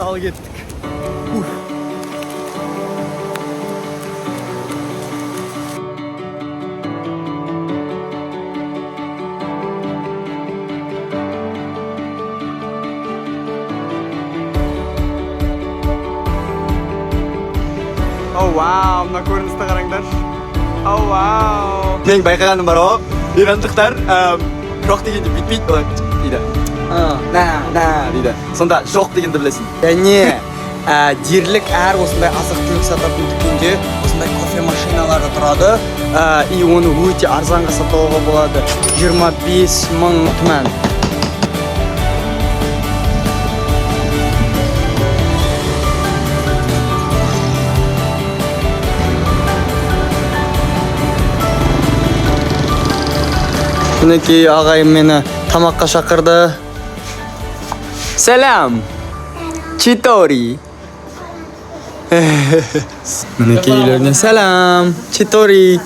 Al gittik. Oh wow, mына көріністі қараңдар. Oh wow. Мен байқағаным бар ғой. Ирандықтар жоқ дегенде бүйтпейді былай дейді. Дейді. Сонда жоқ дегенді білесің. Және дерлік әр осындай азық-түлік сататын дүкенде осындай кофе машиналары тұрады. И оны өте арзанға сатуға болады. 25.000 түмен. Мінекей ағайым мені тамаққа шақырды. Сәлем! Читори! Мінекей үйлеріне сәлем! Читори!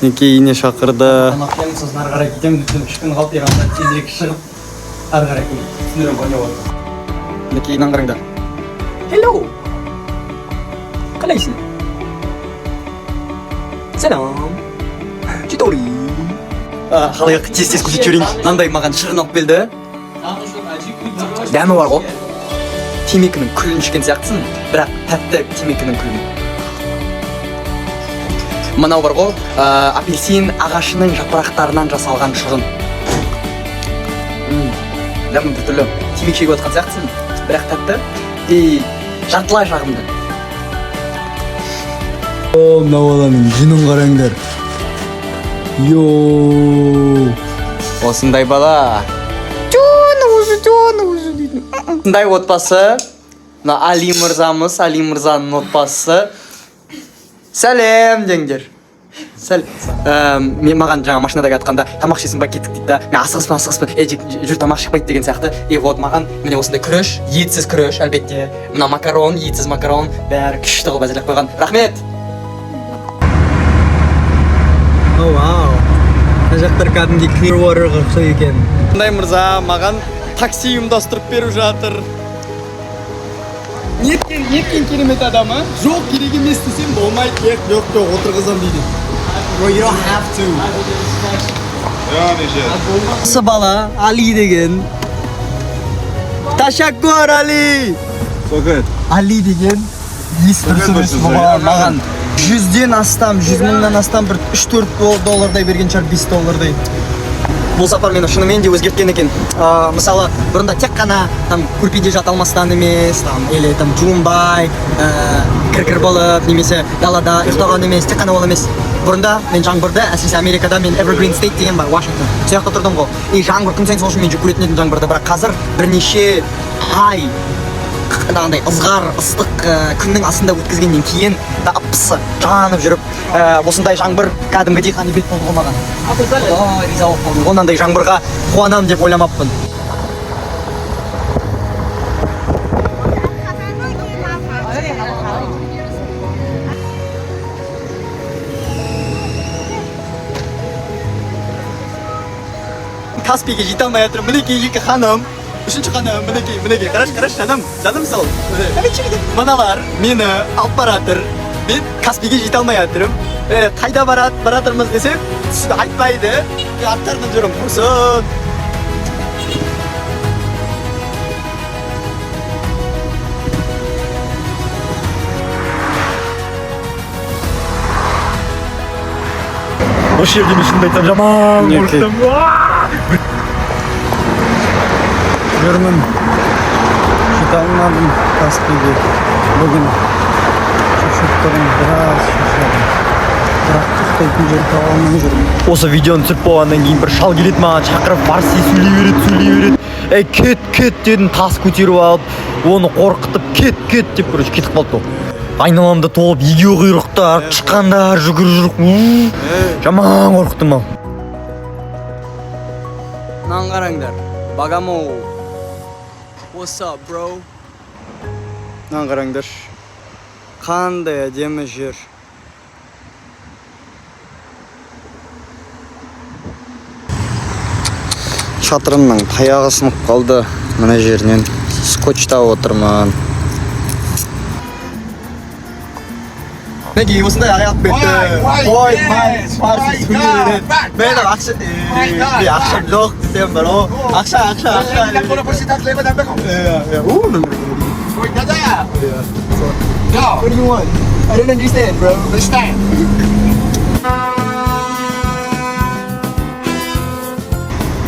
Мінекей үйіне шақырды. Тамақпен сосын ары қарай кетемін. Үш күн қалып ерғанда тезірек шығып ары қарай түсіндірім қойып отыр. Мінекей үйінен қараңдар. Hello! Қалайсың? Сәлем! Читори! Халайық тез-тез көрсетіп жіберейін. Мынандай маған шырын алып келді. Дәмі бар ғой. Темекінің күлін ішкен сияқтысың, бірақ тәтті темекінің күлін. Мынау бар ғой, апельсин ағашының жапырақтарынан жасалған шырын. Дәмі бір түрлі темек шегіп отқан сияқтысың, бірақ тәтті и жартылай жағымды. Мынау баланың жүнін қараңдар. Йоу, осындай бала. Жон дейді. Осындай отбасы. Мына Али мырзамыз, Али мырзаның отбасы. Сәлем деңдер. Мен маған жаңа машинада айтқанда тамақ ішесің ба кеттік дейді да. Мен асығыспын. Жүр тамақ шықпайды деген сияқты. И вот маған міне осындай күріш, етсіз күріш әлбетте. Мына макарон, етсіз макарон бәрі күшті қылып әзірлеп қойған. Рахмет. Вау, жақтар кәдімгі Clearwaterға ұқсайды екен. Мұндай мырза маған такси ұйымдастырып беріп жатыр. Неткен керемет адамы? Жоқ, керек емес десем болмайды. Жоқ, отырғызам дейді. Bro, you don't have to. Осы бала Али деген. Ташаккур Али. Али деген естірсіз маған 100-ден астам, 100 мыңнан астам бір 3-4 доллардай берген шығар, 5 доллардай. Бұл сапар мені шынымен де өзгерткен екен. Мысалы, бұрында тек қана көрпеде жата алмастан емес, или жуынбай, кір болып, немесе далада ұйықтаған емес, тек қана ол емес. Бұрында мен жаңбырды, әсіресе Америкада мен Evergreen State деген бар, Вашингтон. Сол жақта тұрдым ғой. И жаңбыр күн сайын сол үшін мен жүк көретін едім жаңбырды, бірақ қазір бірнеше ай ызғар, ыстық күннің астында өткізгеннен кейін дапсы жанып жүріп, осындай жаңбыр кәдімгідей қанибет болды ғой маған. Риза болып қалдым. Ондай жаңбырға қуанам деп ойламаппын. Каспийге жете алмай жатырмын. Мінекей екі ханым. Үшінші ханым, мінекей. Қараш, жаным сал. Мыналар мені алып баратыр. Мен Каспийге жете алмай жатырмын. Қайда баратырмыз десем, айтпайды. Аттарынан жүрім, құрсын. Осы жерден ішінде айтсам жаман қорықтым. Жүрмін. Жете алмадым Каспийге. Бүгін шешіп тұрмын, біраз шешедім. Бірақ тоқтайтын жер таба алмай жүрмін. Осы видеоны түсіріп болғаннан кейін бір шал келеді маған шақырып, фарси сөйлей береді. Кет дедім, тас көтеріп алып, оны қорқытып кет деп кетіп қалды ол. Айналамда толып, егеу құйрықтар, тышқандар, жүгір. Жаман қорқыттым ал. Мынаны қараңдар, Багамоу. What's up, bro? Мынаны қараңдар. Қандай әдемі жер. Шатырымның таяғы сынып қалды мына жерінен. скотчта отырмын. Неге осындай аяқ бетті? Ой, парсы сөйлерін. Мен ақша жоқ десем бар о. Ақша. No. What do you want? I don't understand, bro. Understand?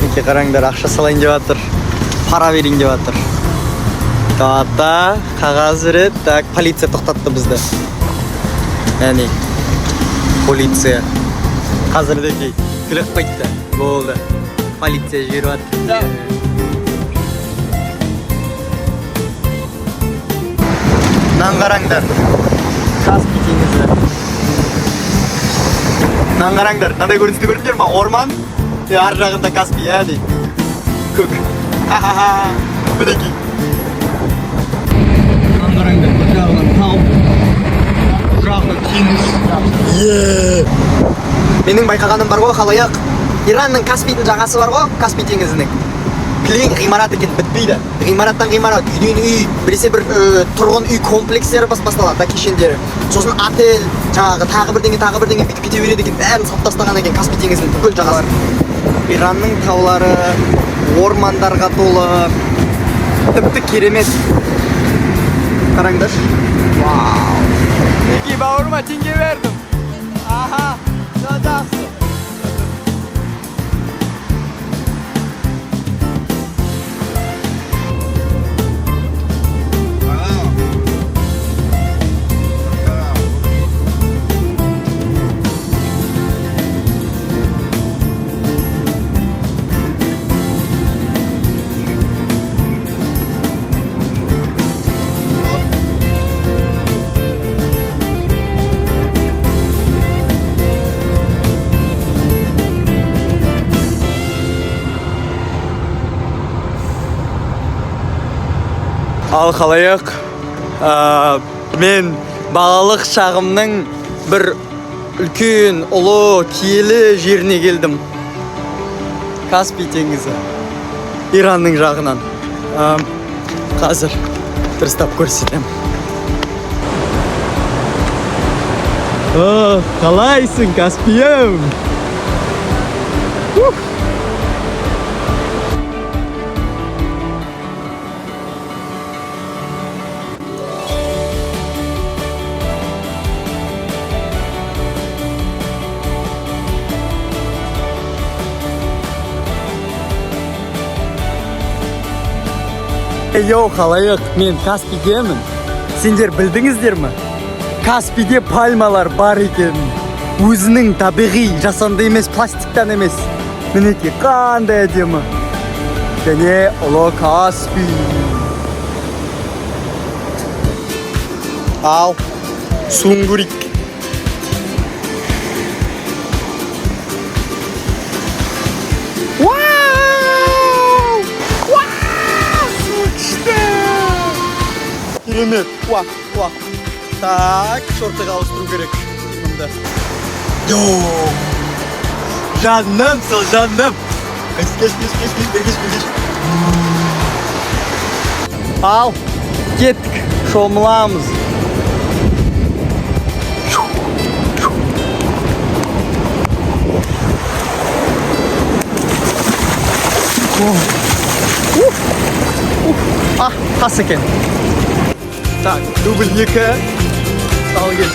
Неке қараңдар, ақша салайын деп жатыр. Пара берейін деп жатыр. Тата, қағаз береді. Так, полиция тоқтатты бізді. Яғни, полиция. Қазірдегі күліп қайтты. Болды. Полиция жіберіп жатыр. Нан қараңдар. Каспий теңізі. Нан қараңдар. Мынандай көріністі көрдіңдер ма? Орман. Ар жағында Каспий, яғни. Көк. Мінекей. Нан қараңдар. Бір жағынан тау. Бір жағынан теңіз. Менің байқағаным бар ғой, халаяқ. Иранның Каспийдің жағасы бар ғой, Каспий теңізінің. Кілең ғимарат екен, бітпейді. Ғимараттан ғимарат, үйден үй, біресе бір тұрғын үй комплекстері басталады да, кешендері. Сосын отель, жаңағы тағы бірдеңе бүйтіп кете береді екен. Бәрін салып тастаған екен Каспий теңізінің бүкіл жағасы. Иранның таулары ормандарға толы. Тіпті керемет. Қараңдаршы. Вау. Неге бауырыма теңге бердім. Аха, жақсы. Ал халайық, мен балалық шағымның бір үлкен, ұлы, киелі жеріне келдім. Каспий теңізі, Иранның жағынан. Қазір дұрыстап көрсетем. Қалайсың, Каспием? Йоу, халайық, мен Каспийдемін. Сендер білдіңіздер ме? Каспийде пальмалар бар екен. Өзінің табиғи, жасанды емес, пластиктан емес. Мінекей, қандай әдемі. Және ұлы Каспий. Ал, суын көрейік. Керемет, уа. Так, шортыға ауыстыру керек. Мұнда. Йоу! Жаным, сол жаным. Кеш. Ал, кеттік, шомыламыз. Тас екен. Так, дубль 2. Сау кел.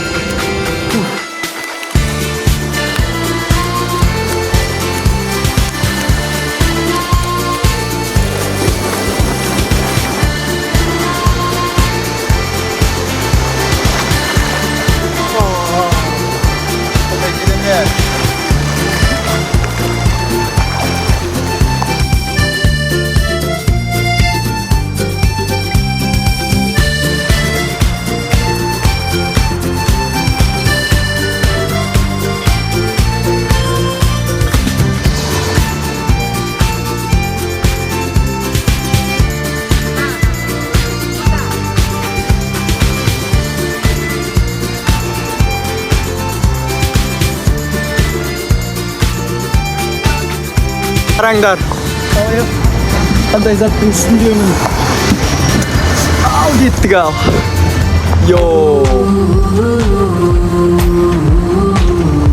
Қараңдар. Қандай заттың үстіндемін. Кеттік ал. Йоу.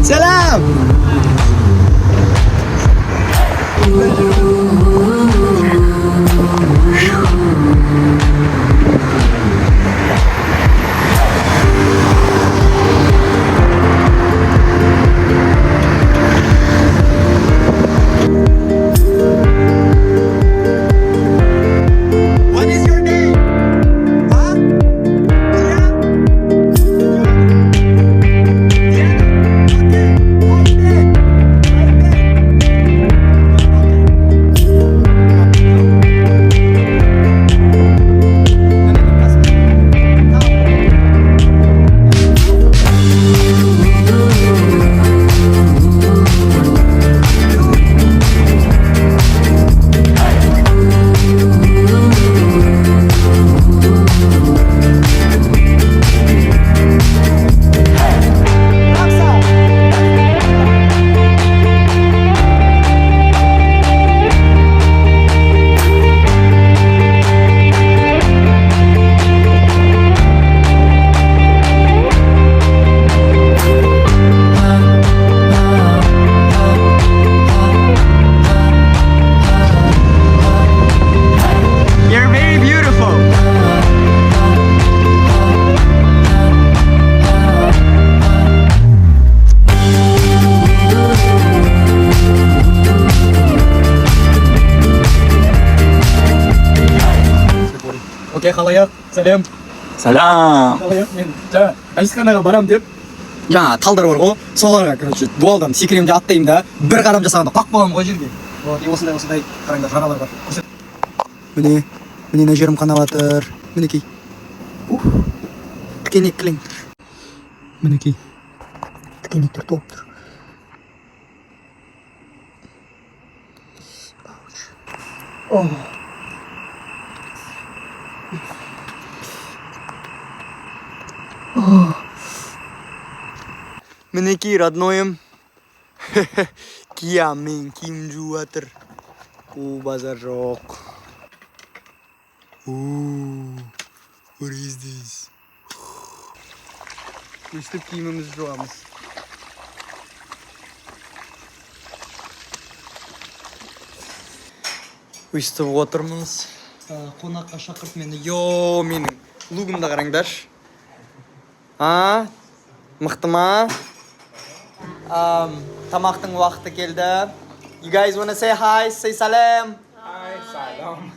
Сәлем. What is your name? Huh? You're very beautiful. Okey, халайық. Сәлем. Салам. Халайық, мен жаңа әжетханаға барам деп Жаңа талдар бар ғой, соларға, короче, дуалдан секіремін де аттаймын да, бір қадам жасағанда қақ боламын ғой жерге. Вот, и осындай қараңдар, шаралар бар. Міне мына жерім қанаватыр. Мінекей. Тікенек кілең. Мінекей. Тікенектер толып тұр. Мінекей, родноем. Киямен киім жуатыр. Базар жоқ. What is this? Өстіп киімімізді жуамыз. Өстіп отырмыз. Қонаққа шақырып мені. Йоу, менің лугымды қараңдаршы. Мықты ма? Тамақтың уақыты келді. You guys wanna say hi? Say salam. Hi, salam.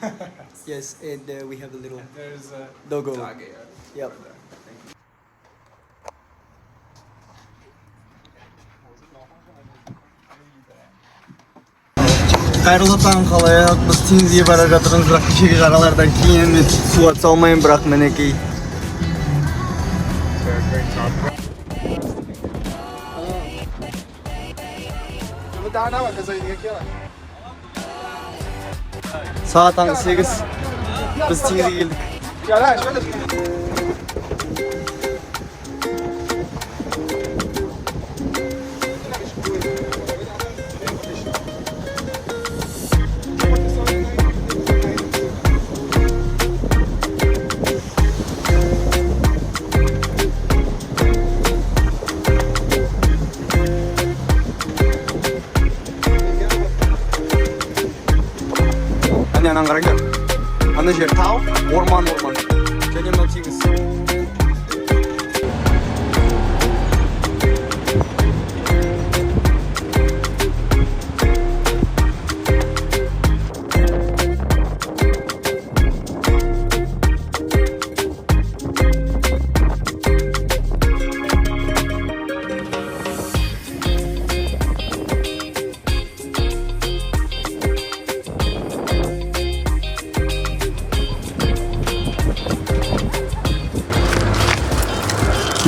Yes, and we have a little There's a doggo. dog here. Yep. Қайырлы таң, қалайық. Біз теңізге бара жатырмыз, бірақ кешегі жағалардан кейін мен суға түсе алмаймын, бірақ мінекей. Saat tanggal 8. Biz tengizga keldik. Andan qaranglar. Ana yer tog', o'rmon. Және мынау теңіз.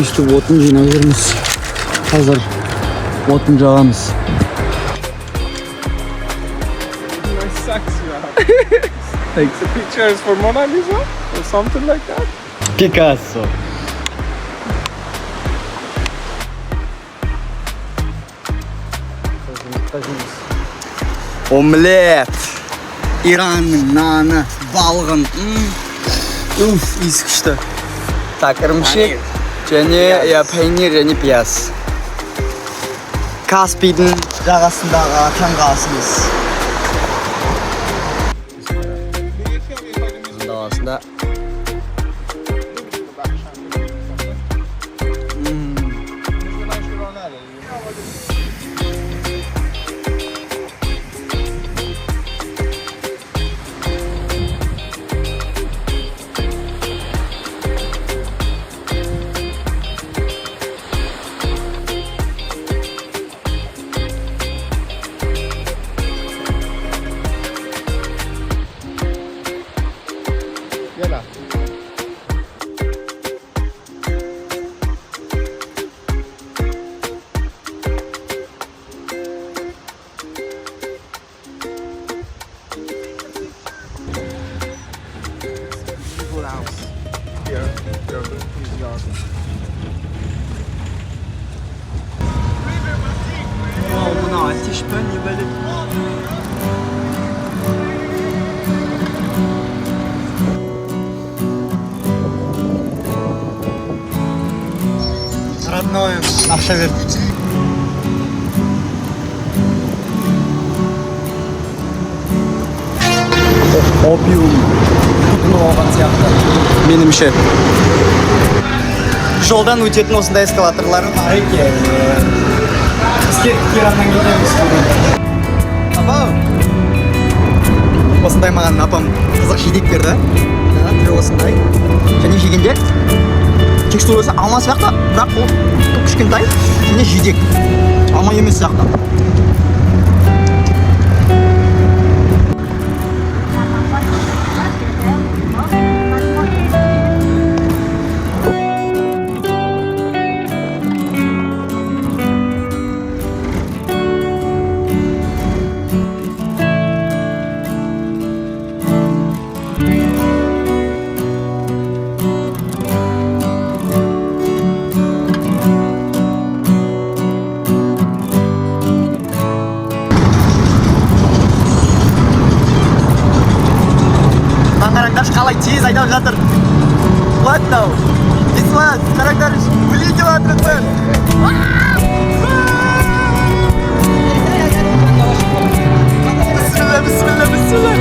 Üstü otun жинап жүрміз. Қазір otun жағамыз. Nice socks you have. Like the pictures for Mona Lisa or something like that. Picasso. Омлет. Иранның наны, балғын. Uff, izi kuchdi. Tak, irmishik және paynir және piyaz. Kaspiyning жағасындағы таңғасымыз. Даласында Yalla. Beautiful house. Here, is yours. мына аттиш па не біліп. Родной, ақша берді. Опиум тұтынып алған сияқты. Менімше. Жолдан өтетін осындай эскалаторлар бар екен. Бізге Ираннан кетеміз. Апа! Осындай маған апам қызық жидек берді. Түрі осындай. Және жегенде текстурасы алма сияқты, бірақ ол кішкентай және жидек. Алма емес сияқты. Қалай тез айдап жатыр. What now? This one, қараңдар, гулей деп жатырсың. Бисмилла.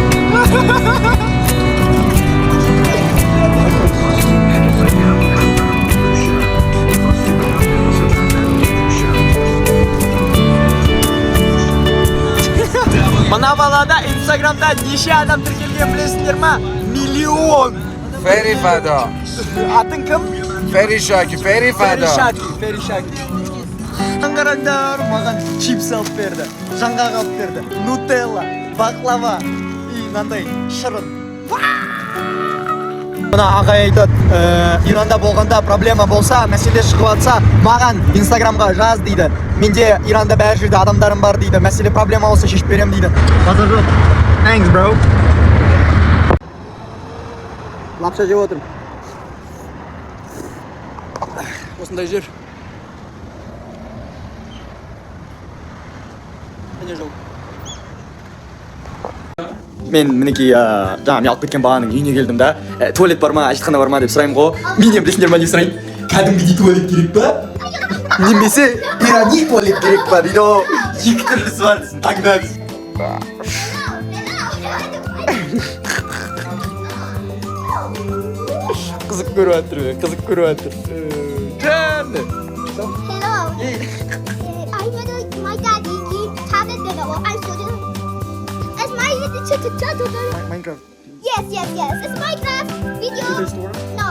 Мына балада Instagram'da неше адам тіркелген білесіңдер ма? Миллион. Feri Fada. Atın kim? Feri Şaki, Feri Fada. Feri Şaki. Қараңдар, маған чипс алып берді, жаңғақ алып берді, нутелла, баклава и мынандай шырын. Мына ағай айтады, Иранда болғанда проблема болса, мәселе шығып жатса, маған Инстаграмға жаз дейді. Менде Иранда бәр жерде адамдарым бар дейді. Мәселе проблема болса шешіп берем дейді. Базар жоқ. Thanks, bro. Лапша жеп отырмын. Осындай жер. Мен мінекей жаңа мен алып кеткен бағаның үйіне келдім да. Туалет бар ма, ажетхана бар ма деп сұраймын ғой. Мен не білесіңдер ма деп сұрайын. Кәдімгідей туалет керек па? Немесе ирани туалет керек па дейді ғой. Екі түрлісі бар, таңдаңыз. Қызық көріп жатыр, қызық көріп жатыр. Жанды. Hello. I went to my daddy tablet dinner. I shouldn't. It's my Minecraft. Yes. It's Minecraft video. Is it the store? No.